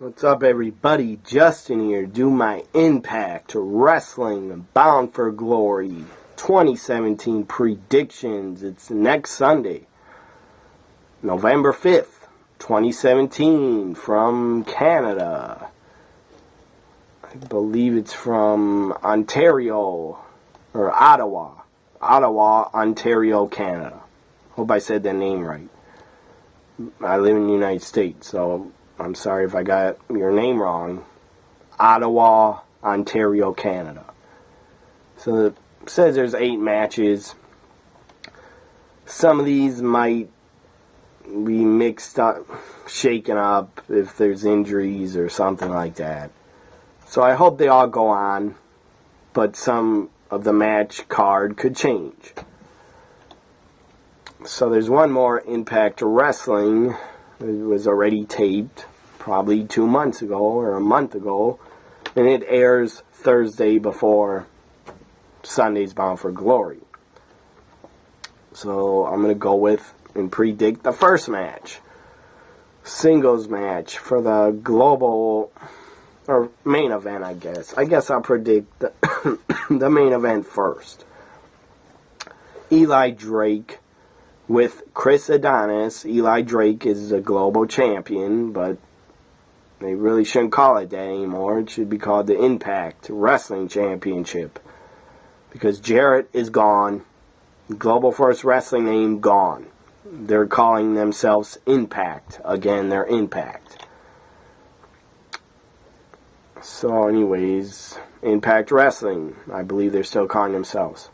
What's up, everybody? Justin here. Do my Impact Wrestling Bound for Glory 2017 predictions. It's next Sunday, November 5th, 2017, from Canada. I believe it's from Ontario, or Ottawa. Ottawa, Ontario, Canada. Hope I said that name right. I live in the United States, so I'm sorry if I got your name wrong. Ottawa, Ontario, Canada. So it says there's 8 matches. Some of these might be mixed up, shaken up if there's injuries or something like that. So I hope they all go on, but some of the match card could change. So there's one more Impact Wrestling. It was already taped probably 2 months ago or a month ago, and it airs Thursday before Sunday's Bound for Glory. So I'm going to go with and predict the first match. Singles match for the global, or main event, I guess. I guess I'll predict the main event first. Eli Drake with Chris Adonis. Eli Drake is the global champion, but they really shouldn't call it that anymore. It should be called the Impact Wrestling Championship, because Jarrett is gone. Global Force Wrestling name gone. They're calling themselves Impact. Again, they're Impact. So anyways, Impact Wrestling. I believe they're still calling themselves.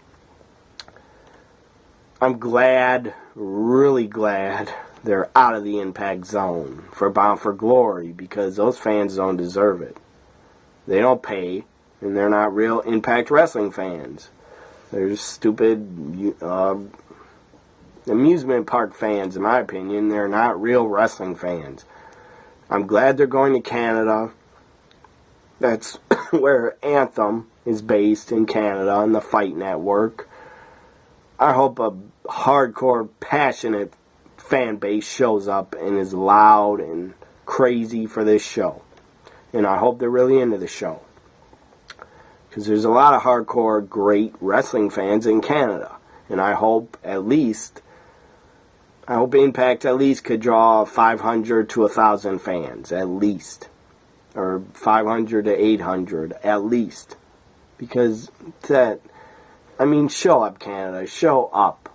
I'm glad, really glad, they're out of the Impact Zone for Bound for Glory, because those fans don't deserve it. They don't pay, and they're not real Impact Wrestling fans. They're just stupid amusement park fans, in my opinion. They're not real wrestling fans. I'm glad they're going to Canada. That's where Anthem is based, in Canada, on the Fight Network. I hope a hardcore, passionate fan base shows up and is loud and crazy for this show. And I hope they're really into the show, because there's a lot of hardcore, great wrestling fans in Canada. And I hope Impact at least could draw 500 to 1,000 fans, at least. Or 500 to 800, at least. Because show up, Canada. Show up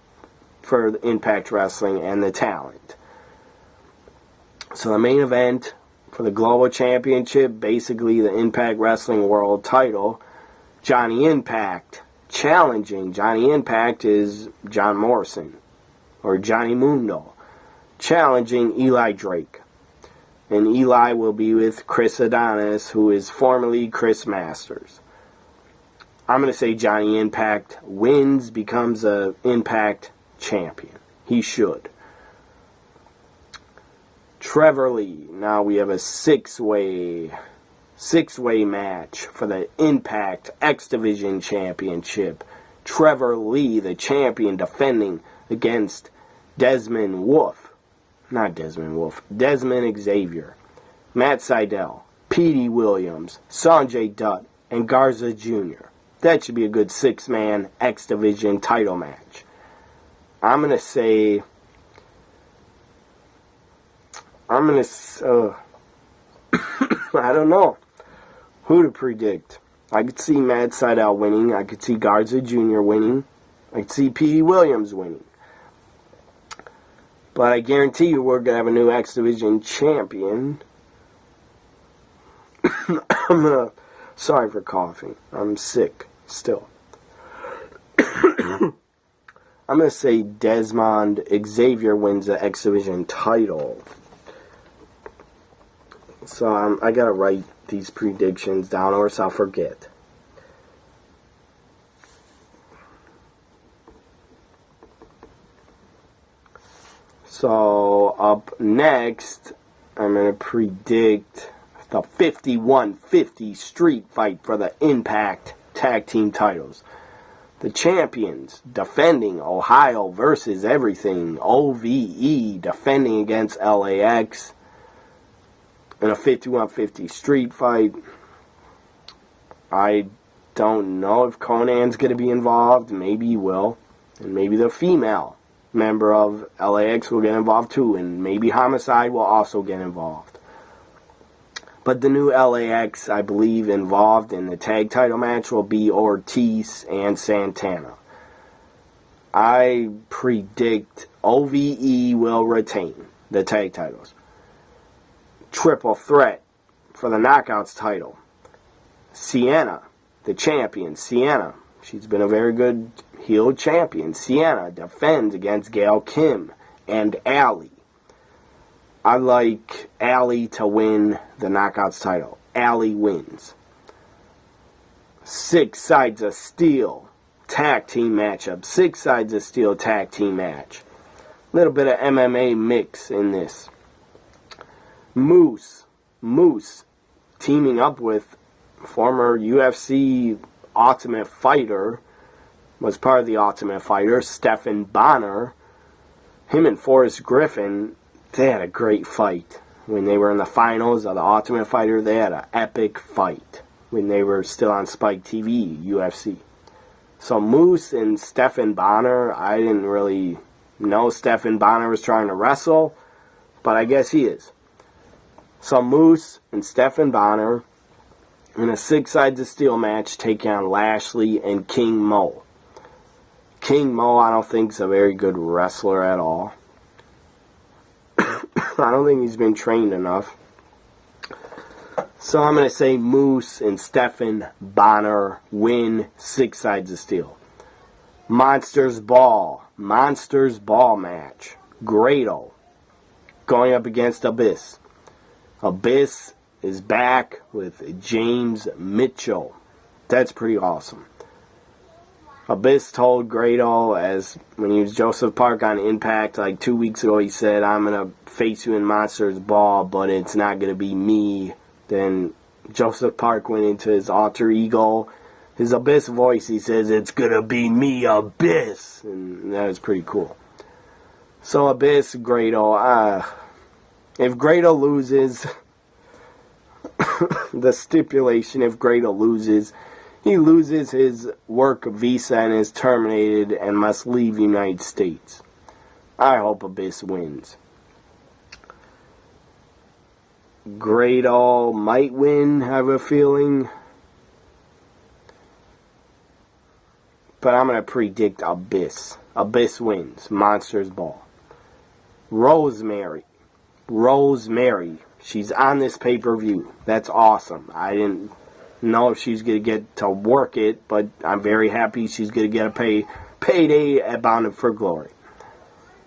for Impact Wrestling and the talent. So the main event for the Global Championship, basically the Impact Wrestling World title, Johnny Impact challenging. Johnny Impact is John Morrison, or Johnny Mundo, challenging Eli Drake. And Eli will be with Chris Adonis, who is formerly Chris Masters. I'm going to say Johnny Impact wins, becomes a Impact champion. He should. Trevor Lee. Now we have a six-way match for the Impact X Division Championship. Trevor Lee, the champion, defending against Desmond Xavier, Matt Sydal, Petey Williams, Sanjay Dutt, and Garza Jr. That should be a good 6-man X Division title match. I'm going to say... I don't know who to predict. I could see Matt Sydal winning. I could see Garza Jr. winning. I could see Petey Williams winning. But I guarantee you we're going to have a new X Division champion. Sorry for coughing. I'm sick still. I'm going to say Desmond Xavier wins the X Division title. So I got to write these predictions down, or else I'll forget. So up next, I'm going to predict the 51-50 street fight for the Impact Tag Team titles. The champions defending Ohio versus everything. OVE defending against LAX. in a 51-50 street fight. I don't know if Conan's going to be involved. Maybe he will. And maybe the female member of LAX will get involved too. And maybe Homicide will also get involved. But the new LAX, I believe, involved in the tag title match will be Ortiz and Santana. I predict OVE will retain the tag titles. Triple threat for the Knockouts title. Sienna, the champion. Sienna, she's been a very good heel champion. Sienna defends against Gail Kim and Allie. I like Allie to win the Knockouts title. Allie wins. 6 Sides of Steel tag team matchup. 6 Sides of Steel tag team match. Little bit of MMA mix in this. Moose teaming up with former UFC Ultimate Fighter, was part of the Ultimate Fighter, Stephan Bonnar. Him and Forrest Griffin, they had a great fight. When they were in the finals of the Ultimate Fighter, they had an epic fight. When they were still on Spike TV, UFC. So Moose and Stephan Bonnar, I didn't really know Stephan Bonnar was trying to wrestle, but I guess he is. So Moose and Stephan Bonnar in a 6 Sides of Steel match take on Lashley and King Mo. King Mo, I don't think, is a very good wrestler at all. I don't think he's been trained enough. So I'm going to say Moose and Stephan Bonnar win 6 Sides of Steel. Monsters Ball match. Grado going up against Abyss. Abyss is back with James Mitchell. That's pretty awesome. Abyss told Grado, as when he was Joseph Park on Impact like 2 weeks ago, he said, I'm going to face you in Monsters Ball, but it's not going to be me. Then Joseph Park went into his alter ego, his Abyss voice. He says, it's going to be me, Abyss. And that was pretty cool. So Abyss, Grado, if Grado loses, the stipulation, if Grado loses, he loses his work visa and is terminated and must leave the United States. I hope Abyss wins. Grado might win, I have a feeling. But I'm going to predict Abyss. Abyss wins. Monsters Ball. Rosemary. She's on this pay-per-view. That's awesome. I didn't know if she's going to get to work it, but I'm very happy she's going to get a payday at Bound for Glory.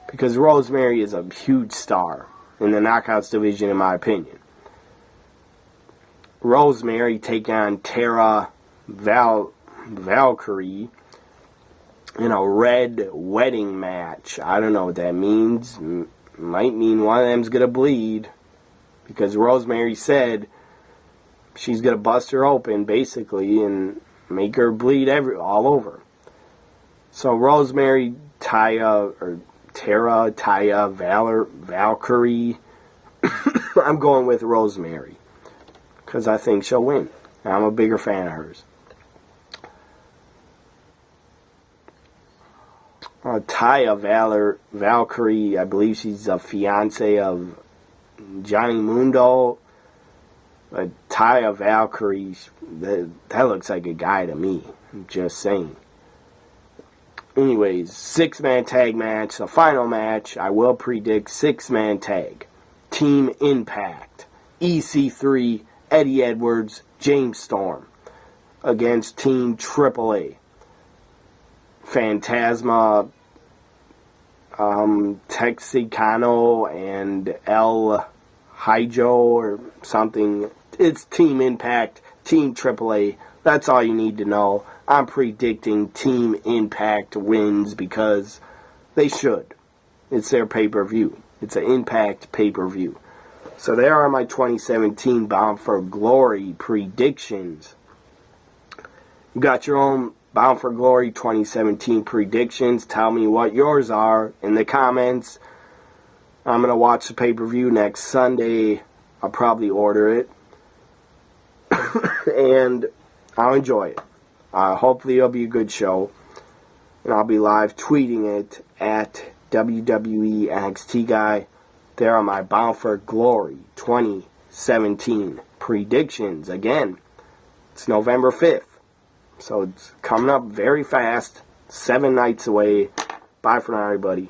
Because Rosemary is a huge star in the Knockouts division, in my opinion. Rosemary take on Tara Valkyrie in a red wedding match. I don't know what that means. Might mean one of them's going to bleed. Because Rosemary said she's going to bust her open, basically, and make her bleed all over. So Rosemary, Tara, Valkyrie. I'm going with Rosemary. Because I think she'll win. I'm a bigger fan of hers. Taya Valkyrie, I believe she's a fiance of Johnny Mundo. But Taya Valkyrie, that looks like a guy to me. I'm just saying. Anyways, 6-man tag match. The final match, I will predict 6-man tag. Team Impact. EC3, Eddie Edwards, James Storm. Against Team AAA. Phantasma, Texicano, and El Hijo or something. It's Team Impact, Team AAA. That's all you need to know. I'm predicting Team Impact wins because they should. It's their pay-per-view. It's an Impact pay-per-view. So there are my 2017 Bound for Glory predictions. You got your own Bound for Glory 2017 predictions. Tell me what yours are in the comments. I'm going to watch the pay-per-view next Sunday. I'll probably order it. And I'll enjoy it. Hopefully it'll be a good show. And I'll be live tweeting it at WWE NXT Guy. There are my Bound for Glory 2017 predictions. Again, it's November 5th. So it's coming up very fast. 7 nights away. Bye for now, everybody.